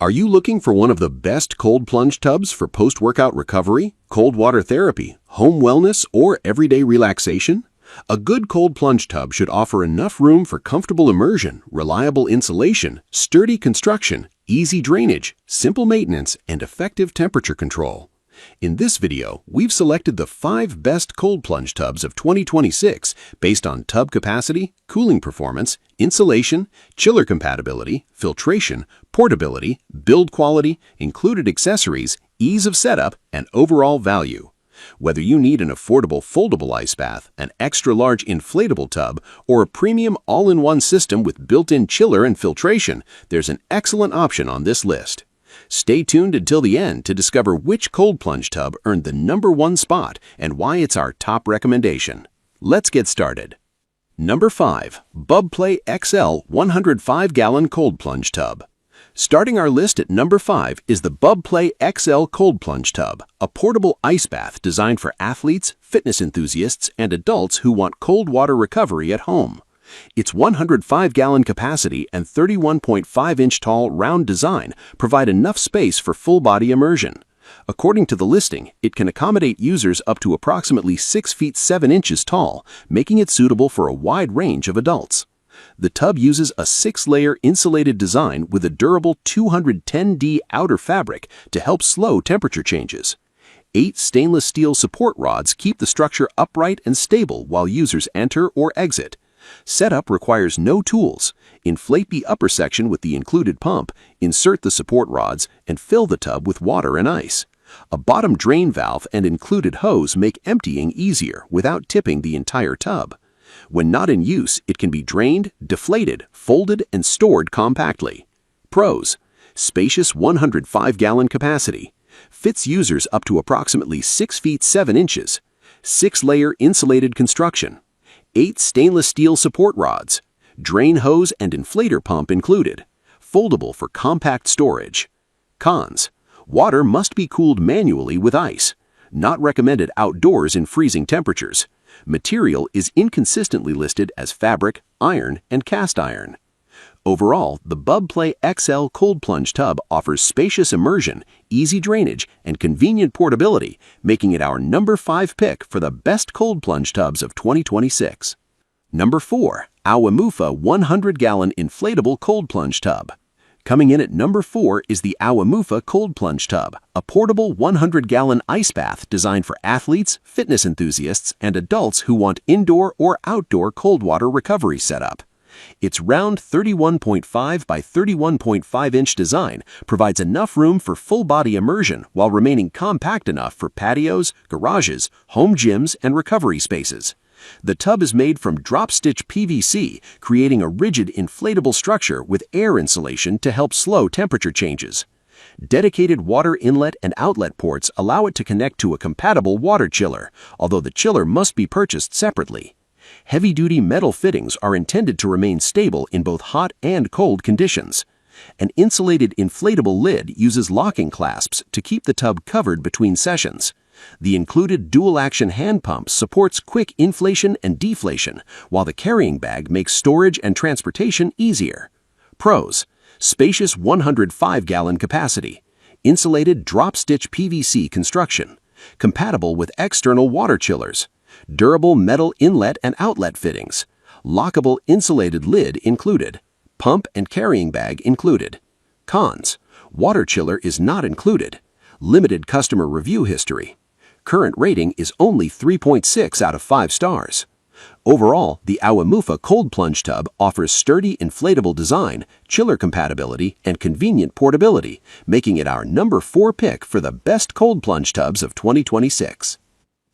Are you looking for one of the best cold plunge tubs for post-workout recovery, cold water therapy, home wellness, or everyday relaxation? A good cold plunge tub should offer enough room for comfortable immersion, reliable insulation, sturdy construction, easy drainage, simple maintenance, and effective temperature control. In this video, we've selected the 5 best cold plunge tubs of 2026 based on tub capacity, cooling performance, insulation, chiller compatibility, filtration, portability, build quality, included accessories, ease of setup, and overall value. Whether you need an affordable foldable ice bath, an extra-large inflatable tub, or a premium all-in-one system with built-in chiller and filtration, there's an excellent option on this list. Stay tuned until the end to discover which cold plunge tub earned the #1 spot and why it's our top recommendation. Let's get started. Number 5. BubPlay XL 105-gallon Cold Plunge Tub. Starting our list at number 5 is the BubPlay XL Cold Plunge Tub, a portable ice bath designed for athletes, fitness enthusiasts, and adults who want cold water recovery at home. Its 105-gallon capacity and 31.5-inch tall round design provide enough space for full-body immersion. According to the listing, it can accommodate users up to approximately 6 feet 7 inches tall, making it suitable for a wide range of adults. The tub uses a 6-layer insulated design with a durable 210D outer fabric to help slow temperature changes. 8 stainless steel support rods keep the structure upright and stable while users enter or exit. Setup requires no tools. Inflate the upper section with the included pump, insert the support rods, and fill the tub with water and ice. A bottom drain valve and included hose make emptying easier without tipping the entire tub. When not in use, it can be drained, deflated, folded, and stored compactly. Pros: spacious 105-gallon capacity. Fits users up to approximately 6 feet 7 inches. 6-layer insulated construction. 8 stainless steel support rods. Drain hose and inflator pump included. Foldable for compact storage. Cons: water must be cooled manually with ice. Not recommended outdoors in freezing temperatures. Material is inconsistently listed as fabric, iron, and cast iron. Overall, the BubPlay XL Cold Plunge Tub offers spacious immersion, easy drainage, and convenient portability, making it our number 5 pick for the best cold plunge tubs of 2026. Number 4. Awamoofa 100-gallon Inflatable Cold Plunge Tub. Coming in at number 4 is the Awamoofa Cold Plunge Tub, a portable 100-gallon ice bath designed for athletes, fitness enthusiasts, and adults who want indoor or outdoor cold water recovery setup. Its round 31.5 by 31.5-inch design provides enough room for full-body immersion while remaining compact enough for patios, garages, home gyms, and recovery spaces. The tub is made from drop-stitch PVC, creating a rigid inflatable structure with air insulation to help slow temperature changes. Dedicated water inlet and outlet ports allow it to connect to a compatible water chiller, although the chiller must be purchased separately. Heavy-duty metal fittings are intended to remain stable in both hot and cold conditions. An insulated inflatable lid uses locking clasps to keep the tub covered between sessions. The included dual-action hand pump supports quick inflation and deflation, while the carrying bag makes storage and transportation easier. Pros: spacious 105-gallon capacity. Insulated drop-stitch PVC construction. Compatible with external water chillers. Durable metal inlet and outlet fittings. Lockable insulated lid included. Pump and carrying bag included. Cons: water chiller is not included. Limited customer review history. Current rating is only 3.6 out of 5 stars. Overall, the Awamoofa Cold Plunge Tub offers sturdy inflatable design, chiller compatibility, and convenient portability, making it our number 4 pick for the best cold plunge tubs of 2026.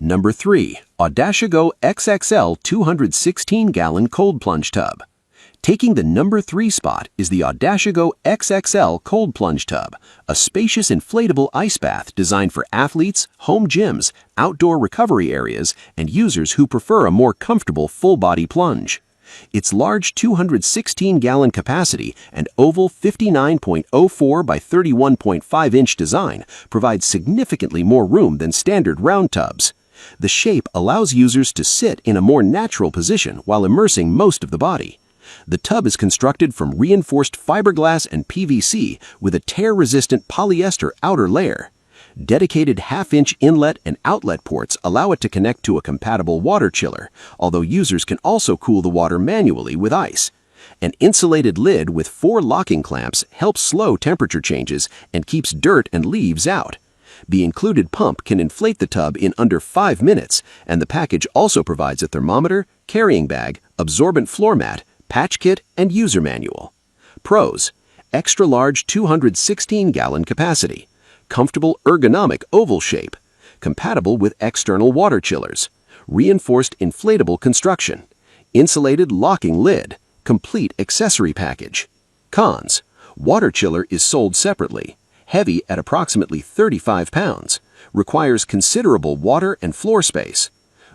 Number 3. Audaciago XXL 216-gallon Cold Plunge Tub. Taking the number 3 spot is the Audaciago XXL Cold Plunge Tub, a spacious inflatable ice bath designed for athletes, home gyms, outdoor recovery areas, and users who prefer a more comfortable full-body plunge. Its large 216-gallon capacity and oval 59.04 by 31.5-inch design provides significantly more room than standard round tubs. The shape allows users to sit in a more natural position while immersing most of the body. The tub is constructed from reinforced fiberglass and PVC with a tear-resistant polyester outer layer. Dedicated half-inch inlet and outlet ports allow it to connect to a compatible water chiller, although users can also cool the water manually with ice. An insulated lid with 4 locking clamps helps slow temperature changes and keeps dirt and leaves out. The included pump can inflate the tub in under 5 minutes, and the package also provides a thermometer, carrying bag, absorbent floor mat, patch kit, and user manual. Pros: extra large 216-gallon capacity, comfortable ergonomic oval shape, compatible with external water chillers, reinforced inflatable construction, insulated locking lid, complete accessory package. Cons: water chiller is sold separately, heavy at approximately 35 pounds, requires considerable water and floor space.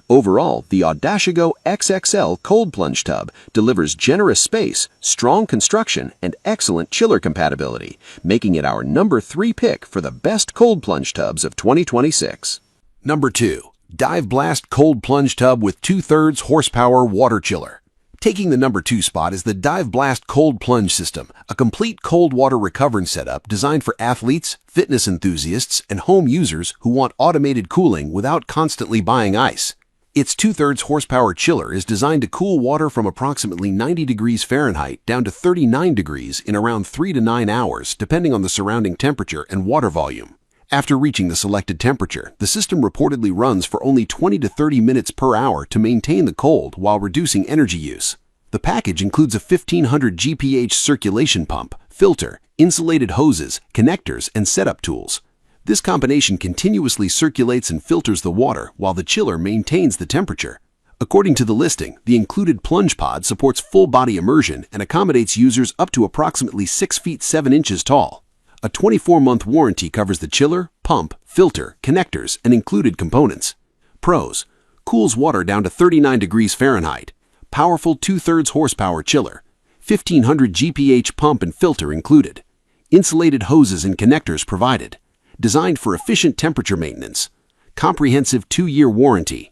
Overall, the Audashigo XXL Cold Plunge Tub delivers generous space, strong construction, and excellent chiller compatibility, making it our number 3 pick for the best cold plunge tubs of 2026. Number 2. Dive Blast Cold Plunge Tub with 2/3 horsepower water chiller. Taking the number 2 spot is the Dive Blast Cold Plunge System, a complete cold water recovery setup designed for athletes, fitness enthusiasts, and home users who want automated cooling without constantly buying ice. Its 2/3 horsepower chiller is designed to cool water from approximately 90 degrees Fahrenheit down to 39 degrees in around 3 to 9 hours, depending on the surrounding temperature and water volume. After reaching the selected temperature, the system reportedly runs for only 20 to 30 minutes per hour to maintain the cold while reducing energy use. The package includes a 1500 GPH circulation pump, filter, insulated hoses, connectors, and setup tools. This combination continuously circulates and filters the water while the chiller maintains the temperature. According to the listing, the included plunge pod supports full-body immersion and accommodates users up to approximately 6 feet 7 inches tall. A 24-month warranty covers the chiller, pump, filter, connectors, and included components. Pros: cools water down to 39 degrees Fahrenheit. Powerful 2/3 horsepower chiller. 1500 GPH pump and filter included. Insulated hoses and connectors provided. Designed for efficient temperature maintenance. Comprehensive 2-year warranty.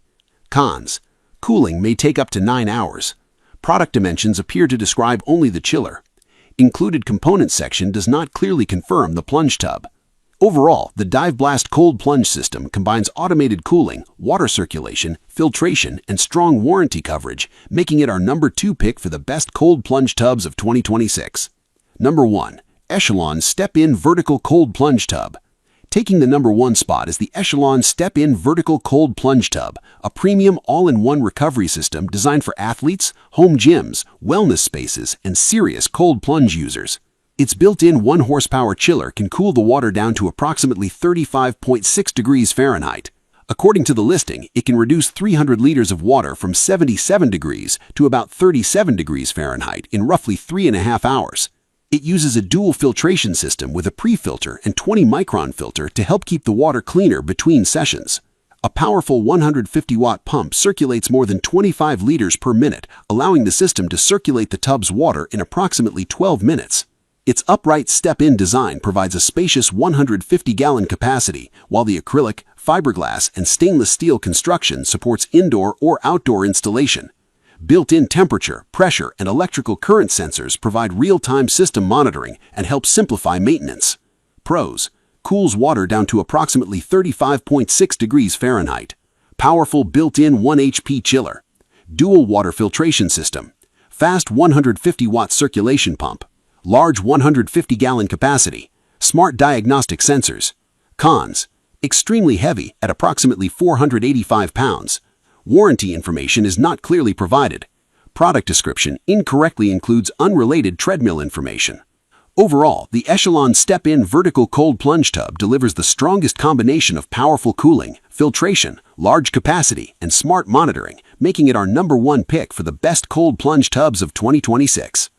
Cons: cooling may take up to 9 hours. Product dimensions appear to describe only the chiller. Included components section does not clearly confirm the plunge tub. Overall, the Dive Blast Cold Plunge System combines automated cooling, water circulation, filtration, and strong warranty coverage, making it our number 2 pick for the best cold plunge tubs of 2026. Number 1. Echelon Step-In Vertical Cold Plunge Tub. Taking the number 1 spot is the Echelon Step-In Vertical Cold Plunge Tub, a premium all-in-one recovery system designed for athletes, home gyms, wellness spaces, and serious cold plunge users. Its built-in 1-horsepower chiller can cool the water down to approximately 35.6 degrees Fahrenheit. According to the listing, it can reduce 300 liters of water from 77 degrees to about 37 degrees Fahrenheit in roughly 3.5 hours. It uses a dual filtration system with a pre-filter and 20-micron filter to help keep the water cleaner between sessions. A powerful 150-watt pump circulates more than 25 liters per minute, allowing the system to circulate the tub's water in approximately 12 minutes. Its upright step-in design provides a spacious 150-gallon capacity, while the acrylic, fiberglass, and stainless steel construction supports indoor or outdoor installation. Built-in temperature, pressure, and electrical current sensors provide real-time system monitoring and help simplify maintenance. Pros: cools water down to approximately 35.6 degrees Fahrenheit. Powerful built-in 1 HP chiller. Dual water filtration system. Fast 150-watt circulation pump. Large 150-gallon capacity. Smart diagnostic sensors. Cons: extremely heavy at approximately 485 pounds. Warranty information is not clearly provided. Product description incorrectly includes unrelated treadmill information. Overall, the Echelon Step-In Vertical Cold Plunge Tub delivers the strongest combination of powerful cooling, filtration, large capacity, and smart monitoring, making it our number 1 pick for the best cold plunge tubs of 2026.